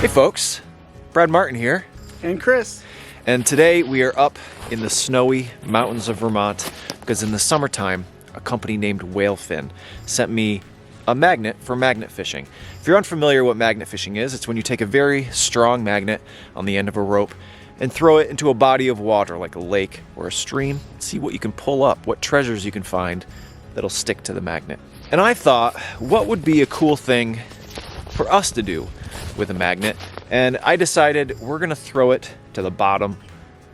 Hey folks, Brad Martin here. And Chris. And today we are up in the snowy mountains of Vermont because in the summertime, a company named Whalefin sent me a magnet for magnet fishing. If you're unfamiliar what magnet fishing is, it's when you take a very strong magnet on the end of a rope and throw it into a body of water like a lake or a stream, see what you can pull up, what treasures you can find that'll stick to the magnet. And I thought, what would be a cool thing for us to do with a magnet? And I decided we're gonna throw it to the bottom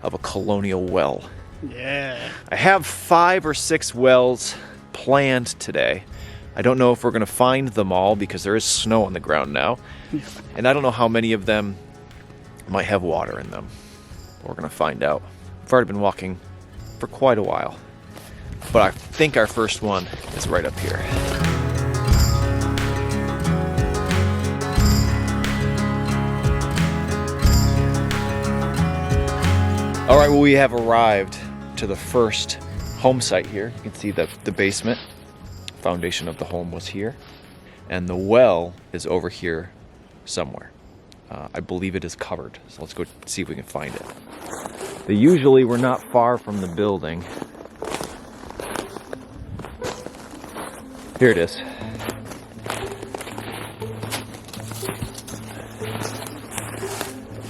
of a colonial well. Yeah. I have 5 or 6 wells planned today. I don't know if we're gonna find them all because there is snow on the ground now. And I don't know how many of them might have water in them. We're gonna find out. I've already been walking for quite a while. But I think our first one is right up here. All right, well, we have arrived to the first home site here. You can see the basement. Foundation of the home was here. And the well is over here somewhere. I believe it is covered, so let's go see if we can find it. Usually we're not far from the building. Here it is.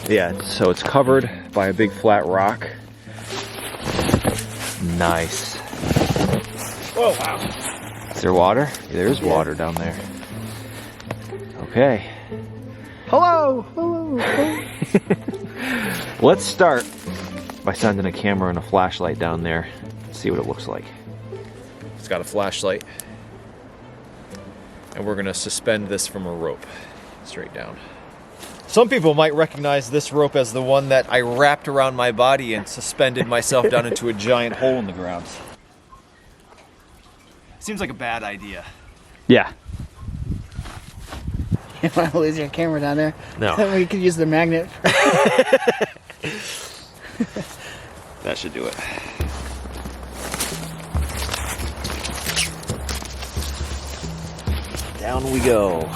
Yeah, so it's covered by a big flat rock. Nice. Oh, wow. Is there water? Yeah, there is water down there. Okay. Hello. Hello. Let's start by sending a camera and a flashlight down there. See what it looks like. It's got a flashlight. And we're gonna suspend this from a rope straight down. Some people might recognize this rope as the one that I wrapped around my body and suspended myself down into a giant hole in the ground. Seems like a bad idea. Yeah. You want to lose your camera down there? No. We could use the magnet. That should do it. Down we go.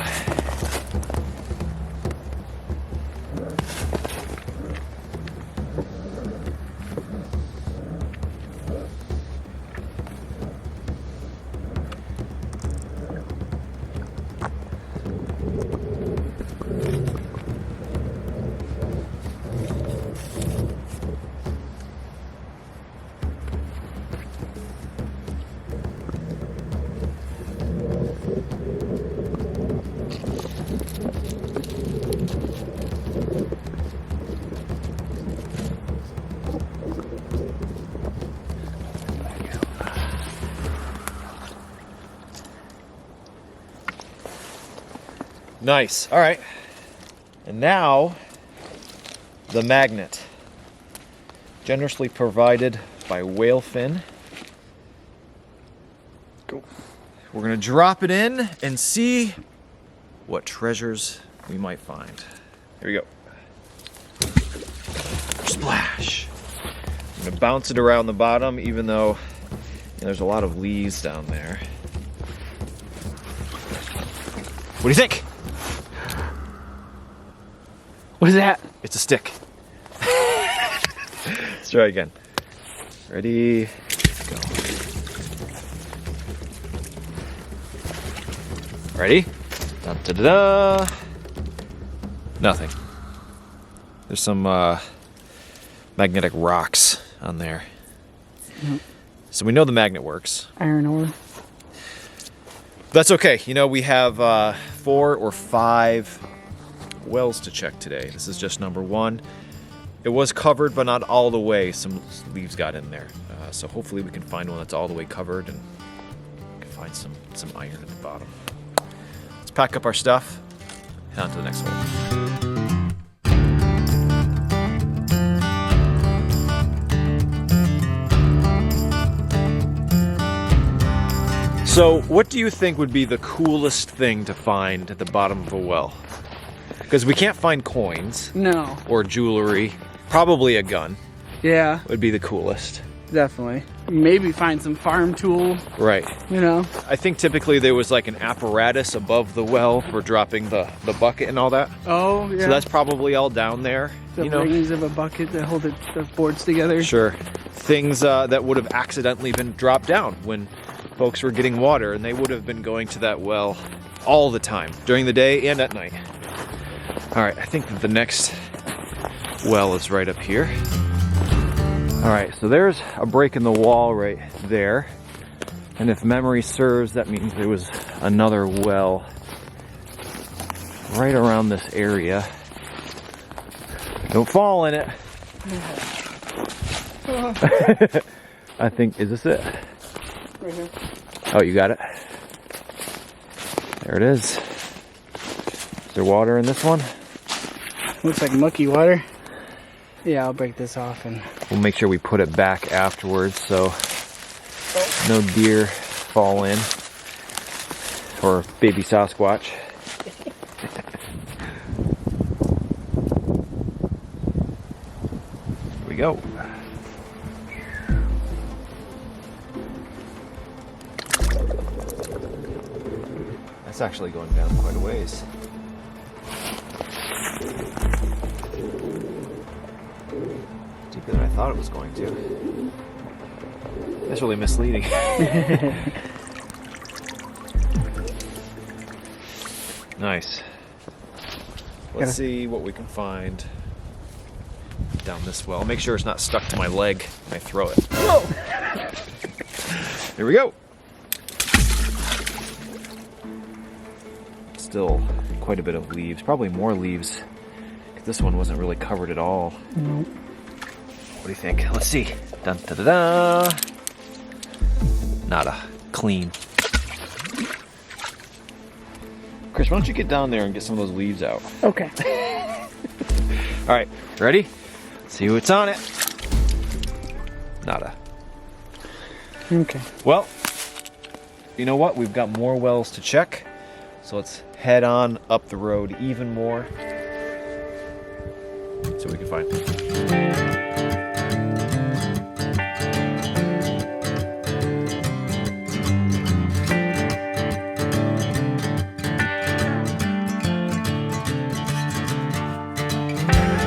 Nice. All right. And now, the magnet. Generously provided by Whalefin. Go. We're going to drop it in and see what treasures we might find. Here we go. Splash. I'm going to bounce it around the bottom, even though there's a lot of leaves down there. What do you think? What is that? It's a stick. Let's try again. Ready, go. Ready? Da da da da. Nothing. There's some magnetic rocks on there. Mm-hmm. So we know the magnet works. Iron ore. That's okay. You know, we have 4 or 5 wells to check today. This is just number 1. It was covered, but not all the way. Some leaves got in there. So hopefully we can find one that's all the way covered and can find some iron at the bottom. Let's pack up our stuff, head on to the next hole. So what do you think would be the coolest thing to find at the bottom of a well? Because we can't find coins. No. Or jewelry. Probably a gun Yeah. would be the coolest. Definitely. maybe find some farm tool, Right. you know. I think typically there was like an apparatus above the well for dropping the bucket and all that. Oh, yeah. So that's probably all down there. the You know, rings of a bucket that hold the boards together. sure. Things that would have accidentally been dropped down when folks were getting water, and they would have been going to that well all the time, during the day and at night. All right, I think that the next well is right up here. All right, so there's a break in the wall right there. And if memory serves, that means there was another well right around this area. Don't fall in it. I think, is this it? Right here. Oh, you got it? There it is. Is there water in this one? Looks like mucky water. Yeah, I'll break this off and We'll make sure we put it back afterwards so no deer fall in. Or baby Sasquatch. Here we go. That's actually going down quite a ways. Deeper than I thought it was going to. That's really misleading. Nice. Let's see what we can find down this well. Make sure it's not stuck to my leg when I throw it. whoa! Here we go. Still quite a bit of leaves, probably more leaves, because this one wasn't really covered at all. Nope. What do you think? Let's see. Dun da da da. Nada. Clean. Chris, why don't you get down there and get some of those leaves out? Okay. All right, ready? Let's see what's on it. Nada. Okay. Well, you know what? We've got more wells to check. So let's head on up the road even more. See what we can find.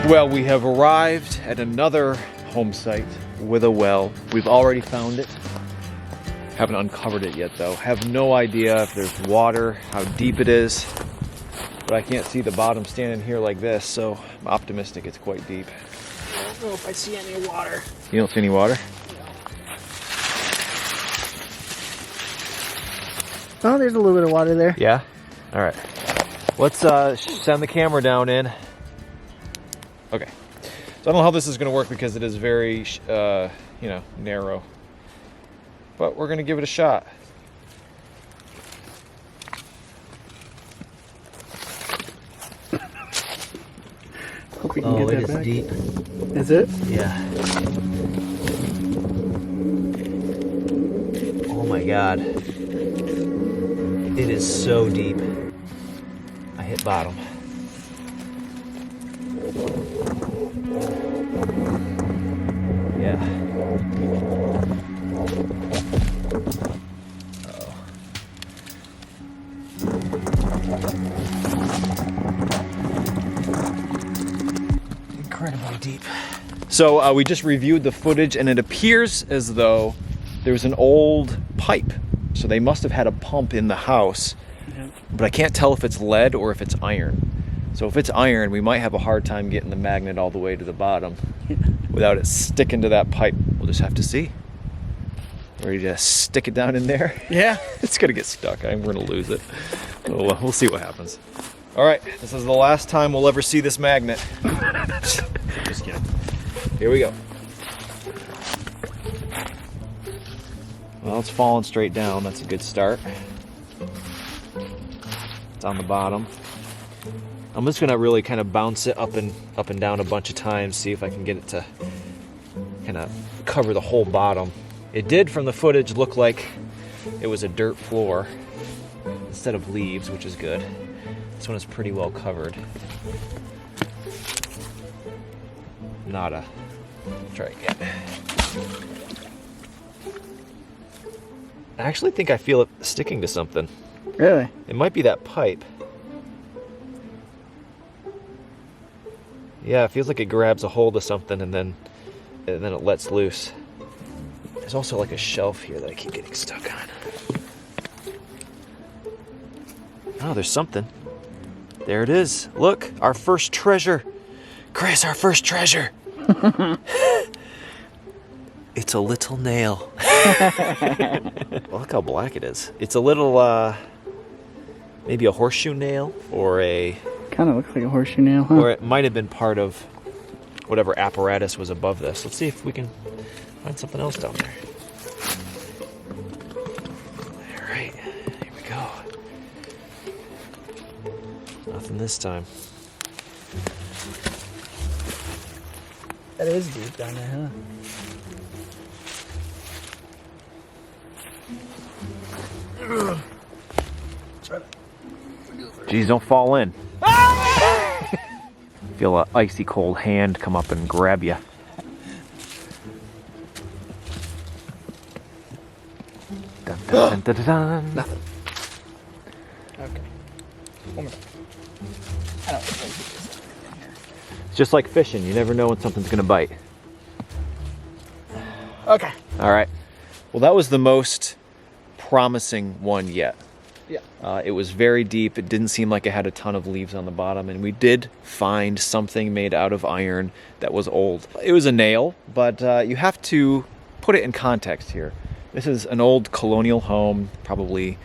Well, we have arrived at another home site with a well. We've already found it. Haven't uncovered it yet though. Have no idea if there's water, how deep it is. But I can't see the bottom standing here like this, so I'm optimistic it's quite deep. I don't know if I see any water. You don't see any water? Oh, there's a little bit of water there. Yeah? All right. Let's send the camera down in. Okay. So I don't know how this is going to work because it is very, narrow. But we're going to give it a shot. Hope we can get that back. deep. Is it? Yeah. Oh my God. It is so deep. I hit bottom. Yeah. Incredibly deep. So we just reviewed the footage and it appears as though there's an old pipe. So they must have had a pump in the house, but I can't tell if it's lead or if it's iron. So if it's iron, we might have a hard time getting the magnet all the way to the bottom without it sticking to that pipe. We'll just have to see. Ready to stick it down in there? Yeah. It's gonna get stuck. We're gonna lose it. Oh, well, we'll see what happens. All right, this is the last time we'll ever see this magnet. Just kidding. Here we go. Well, it's falling straight down. That's a good start. It's on the bottom. I'm just gonna really kind of bounce it up and down a bunch of times, see if I can get it to kind of cover the whole bottom. It did, from the footage, look like it was a dirt floor instead of leaves, which is good. This one is pretty well covered. Nada. Try again. I actually think I feel it sticking to something. Really? It might be that pipe. Yeah, it feels like it grabs a hold of something and then it lets loose. There's also like a shelf here that I keep getting stuck on. Oh, there's something. There it is. Look, our first treasure. Chris, our first treasure. It's a little nail. Look how black it is. It's a little, maybe a horseshoe nail or a... Kind of looks like a horseshoe nail, huh? Or it might have been part of whatever apparatus was above this. Let's see if we can find something else down there. All right, here we go. Nothing this time. That is deep down there, huh? Geez, don't fall in. Feel an icy cold hand come up and grab you. Dun, dun, dun, dun, dun, dun. Nothing. Okay. One more time. I don't think there's anything in here. It's just like fishing. You never know when something's gonna bite. Okay. All right. Well, that was the most promising one yet. Yeah. It was very deep. It didn't seem like it had a ton of leaves on the bottom, and we did find something made out of iron that was old. It was a nail, but you have to put it in context here. This is an old colonial home, probably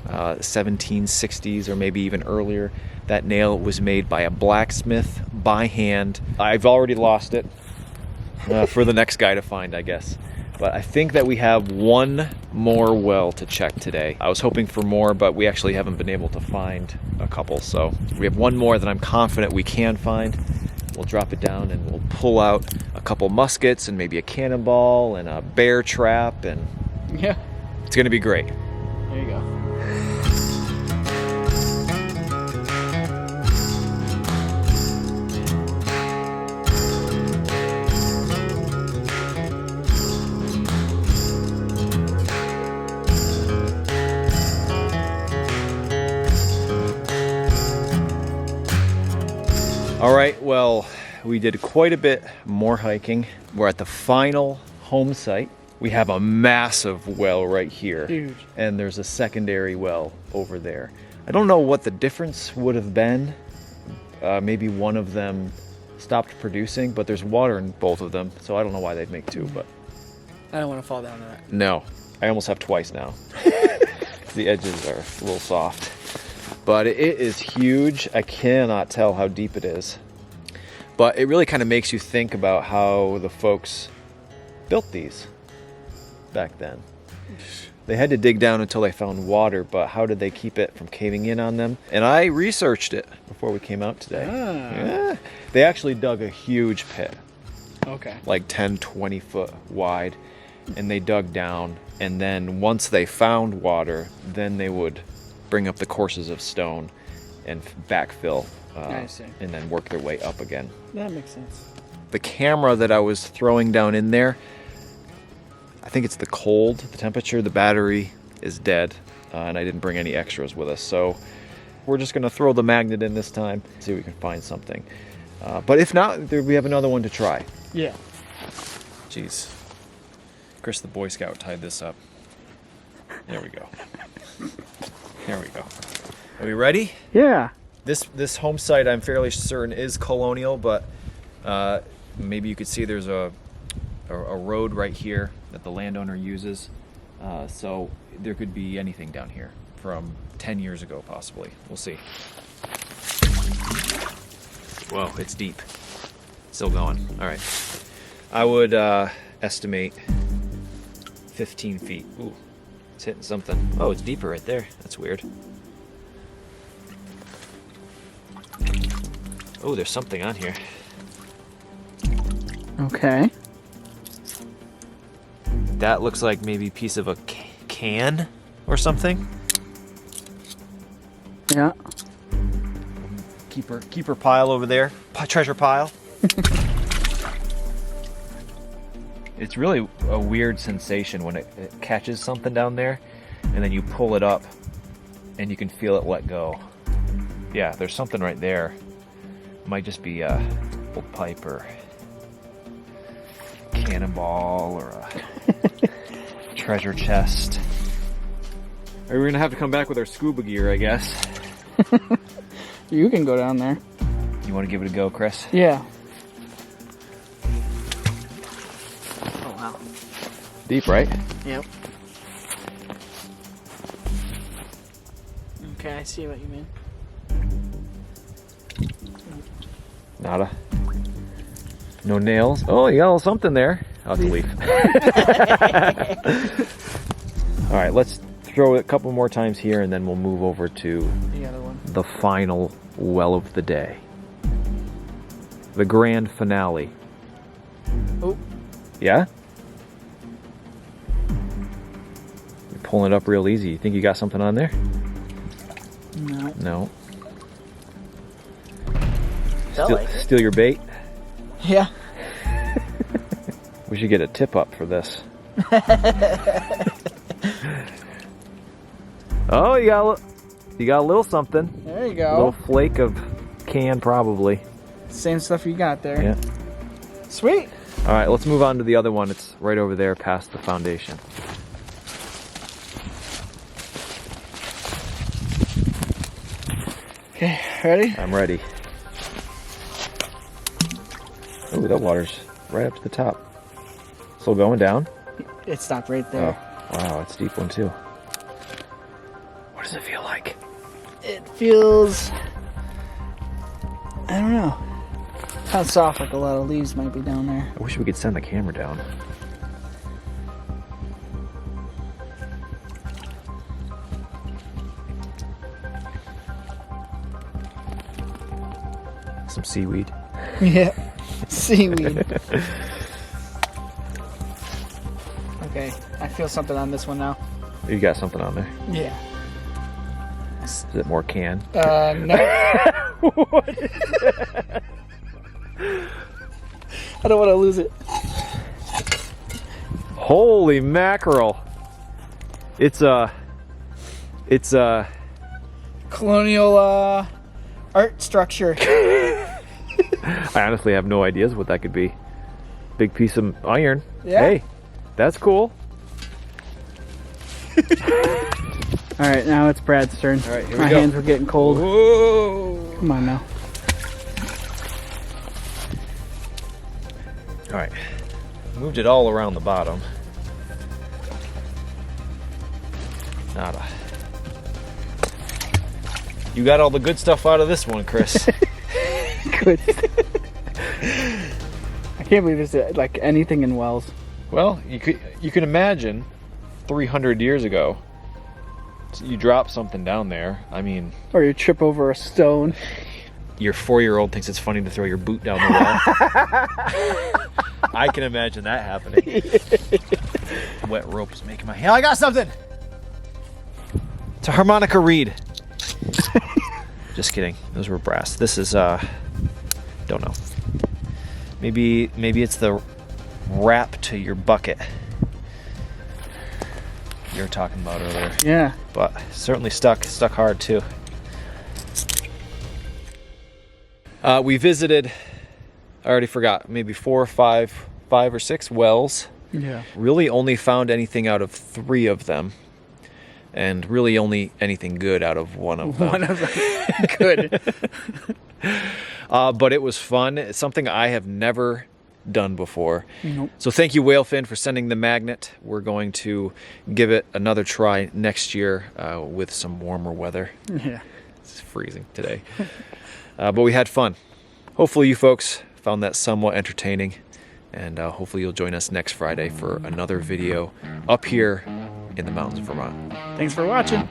1760s or maybe even earlier. That nail was made by a blacksmith by hand. I've already lost it for the next guy to find, I guess. But I think that we have one more well to check today. I was hoping for more, but we actually haven't been able to find a couple. So we have one more that I'm confident we can find. We'll drop it down and we'll pull out a couple muskets and maybe a cannonball and a bear trap, and Yeah. it's gonna be great. There you go. All right, well, we did quite a bit more hiking. We're at the final home site. We have a massive well right here. Huge. And there's a secondary well over there. I don't know what the difference would have been. Maybe one of them stopped producing, but there's water in both of them, so I don't know why they'd make two, but I don't want to fall down to that. no. I almost have twice now. The edges are a little soft. But it is huge. I cannot tell how deep it is. But it really kind of makes you think about how the folks built these back then. They had to dig down until they found water, but how did they keep it from caving in on them? And I researched it before we came out today. Yeah. They actually dug a huge pit, Okay. like 10, 20 foot wide, and they dug down. And then once they found water, then they would bring up the courses of stone and backfill I see. and then work their way up again. That makes sense. The camera that I was throwing down in there, I think it's the cold, the temperature, the battery is dead, and I didn't bring any extras with us. So we're just gonna throw the magnet in this time, see if we can find something. But if not, we have another one to try. Yeah. Jeez. Chris the Boy Scout tied this up. There we go. There we go. Are we ready? Yeah. This home site, I'm fairly certain, is colonial, but maybe you could see there's a road right here that the landowner uses. So there could be anything down here from 10 years ago, possibly. We'll see. Whoa, it's deep. Still going. All right. I would estimate 15 feet. Ooh, it's hitting something. Oh, it's deeper right there. That's weird. Oh, there's something on here. Okay. That looks like maybe a piece of a can or something. Yeah. Keeper pile over there. Treasure pile. It's really a weird sensation when it catches something down there. and then you pull it up and you can feel it let go. Yeah, there's something right there. Might just be a old pipe or cannonball or a treasure chest. We're gonna have to come back with our scuba gear, I guess. You can go down there. You want to give it a go, Chris? Yeah. Oh wow. Deep, right? Yep. Okay, I see what you mean. Nada. No nails. Oh, you got a little something there. I'll have to leave. All right, let's throw it a couple more times here and then we'll move over to The other one. the final well of the day. The grand finale. Oh, Yeah? You're pulling it up real easy. You think you got something on there? no. No. Felt like it. Steal your bait? Yeah. We should get a tip up for this. Oh, you got a little something. There you A go. little flake of can, probably. Same stuff you got there. Yeah. Sweet. All right, let's move on to the other one. It's right over there past the foundation. Okay, ready? I'm ready. Ooh, that water's right up to the top. Still going down? It stopped right Oh, there. wow, it's a deep one too. What does it feel like? It feels, I don't know, kind of soft, like a lot of leaves might be down there. I wish we could send the camera down. Some seaweed. Yeah, seaweed. Okay, I feel something on this one now. You got something on there. Yeah. Is it more can? No. What? I don't want to lose it. Holy mackerel! It's a Colonial art structure. I honestly have no ideas what that could be. Big piece of iron. Yeah. Hey, that's cool. All right, now it's Brad's turn. All right, here My we go. hands were getting cold. Whoa! Come on now. All right, moved it all around the bottom. Nada. You got all the good stuff out of this one, Chris. Good. I can't believe it's like anything in wells. Well, you can imagine 300 years ago, you drop something down there. I mean, Or you trip over a stone. your 4-year-old thinks it's funny to throw your boot down the well. I can imagine that happening. Wet rope is making my hand. I got something. It's a harmonica reed. Just kidding. Those were brass. This is don't know. Maybe it's the wrap to your bucket you were talking about earlier. Yeah. But certainly stuck hard too. We visited, I already forgot, maybe 4 or 5 or 6 wells. Yeah. Really only found anything out of 3 of them, and really only anything good out of 1 of them. One of them. Good. But it was fun. It's something I have never done before. Nope. So thank you, Whalefin, for sending the magnet. We're going to give it another try next year with some warmer weather. Yeah. It's freezing today. But we had fun. Hopefully you folks found that somewhat entertaining, and hopefully you'll join us next Friday for another video up here in the mountains of Vermont. Thanks for watching.